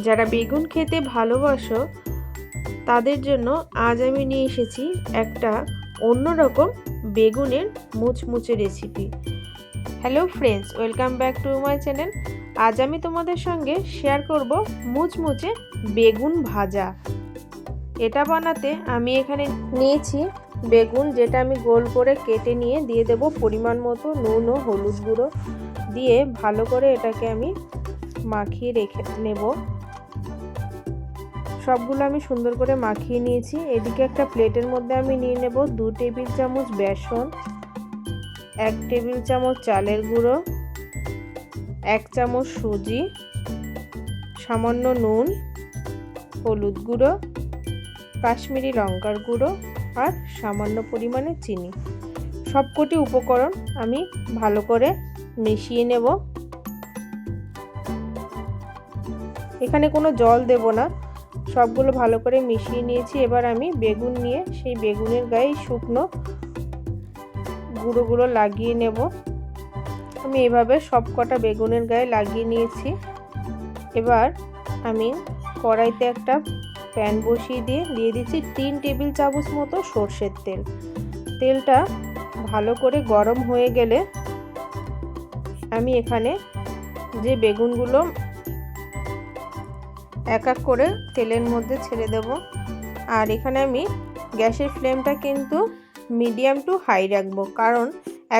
যারা বেগুন খেতে ভালোবাসো তাদের জন্য আজ আমি নিয়ে এসেছি একটা অন্যরকম বেগুনের মুচমুচে recipe. Hello friends, welcome back to my channel. আজ আমি তোমাদের সঙ্গে শেয়ার করব মুচমুচে বেগুন ভাজা। এটা বানাতে আমি এখানে নিয়েছি বেগুন, যেটা আমি গোল করে কেটে নিয়ে দিয়ে দেব পরিমাণ মতো নুন ও হলুদ গুঁড়ো দিয়ে ভালো করে এটাকে আমি মাখিয়ে রেখে নেব। সবগুলো আমি সুন্দর করে মাখিয়ে নিয়েছি। এদিকে একটা প্লেটের মধ্যে আমি নিয়ে নেব 2 টেবিল চামচ বেসন, 1 টেবিল চামচ চালের গুঁড়ো, 1 চামচ সুজি, সামান্য নুন, হলুদ গুঁড়ো, কাশ্মীরি লঙ্কার গুঁড়ো আর সামান্য পরিমাণে চিনি। সবকটি উপকরণ আমি ভালো করে মিশিয়ে নেব। এখানে কোনো জল দেব না, সবগুলো ভালো করে মিশিয়ে নিয়েছি। এবার আমি বেগুন নিয়ে সেই বেগুনের গায়ে শুকনো গুঁড়োগুলো লাগিয়ে নেব। আমি এভাবে সব কটা বেগুনের গায়ে লাগিয়ে নিয়েছি। এবার আমি কড়াইতে একটা প্যান বসিয়ে দিয়ে দিচ্ছি 3 টেবিল চামচ মতো সর্ষের তেল। তেলটা ভালো করে গরম হয়ে গেলে আমি এখানে যে বেগুনগুলো এক এক করে তেলের মধ্যে ছেড়ে দেব। আর এখানে আমি গ্যাসের ফ্লেমটা কিন্তু মিডিয়াম টু হাই রাখবো, কারণ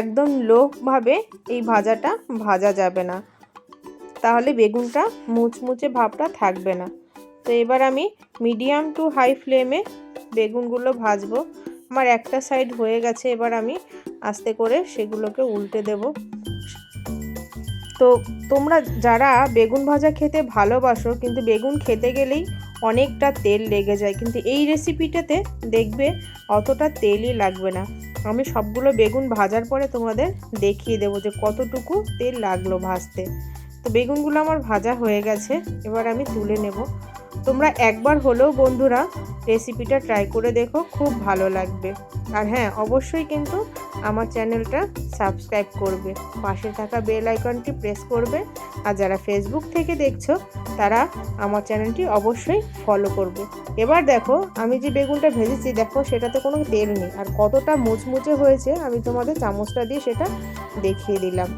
একদম লোভাবে এই ভাজাটা ভাজা যাবে না, তাহলে বেগুনটা মুচমুচে ভাবটা থাকবে না। তো এবার আমি মিডিয়াম টু হাই ফ্লেমে বেগুনগুলো ভাজবো। আমার একটা সাইড হয়ে গেছে, এবার আমি আস্তে করে সেগুলোকে উল্টে দেব। তো তোমরা যারা বেগুন ভাজা খেতে ভালোবাসো, কিন্তু বেগুন খেতে গেলেই অনেকটা তেল লেগে যায়, কিন্তু এই রেসিপিটাতে দেখবে অতটা তেলই লাগবে না। আমি সবগুলো বেগুন ভাজার পরে তোমাদের দেখিয়ে দেবো যে কতটুকু তেল লাগলো ভাজতে। তো বেগুনগুলো আমার ভাজা হয়ে গেছে, এবার আমি তুলে নেব। তোমরা একবার হলেও বন্ধুরা রেসিপিটা ট্রাই করে দেখো, খুব ভালো লাগবে। আর হ্যাঁ, অবশ্যই কিন্তু আমার চ্যানেলটা সাবস্ক্রাইব করবে, পাশে থাকা বেল আইকনটি প্রেস করবে। আর যারা ফেসবুক থেকে দেখছো তারা আমার চ্যানেলটি অবশ্যই ফলো করবে। এবার দেখো আমি যে বেগুনটা ভেজেছি, দেখো সেটাতে কোনো তেল নেই, আর কতটা মুচমুচে হয়েছে আমি তোমাদের চামচটা দিয়ে সেটা দেখিয়ে দিলাম।